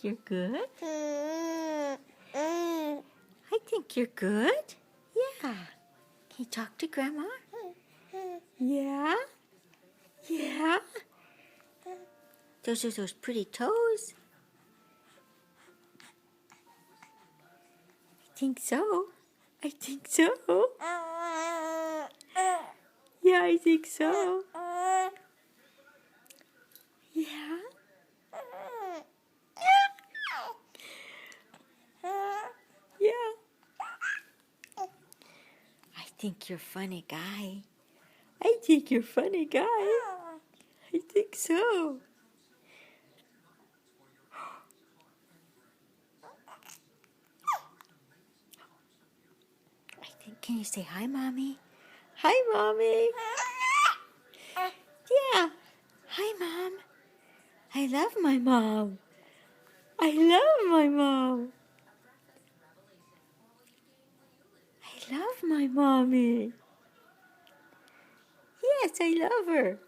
think you're good. I think you're good. Yeah. Can you talk to Grandma? Yeah? Yeah? Those are those pretty toes. I think so. I think so. Yeah, I think so. Yeah? Yeah. I think you're a funny guy. I think you're a funny guy. I think so. Can you say hi, Mommy? Hi, Mommy. Yeah. Hi, Mom. I love my mom. I love my mom. I love my mommy. Yes, I love her.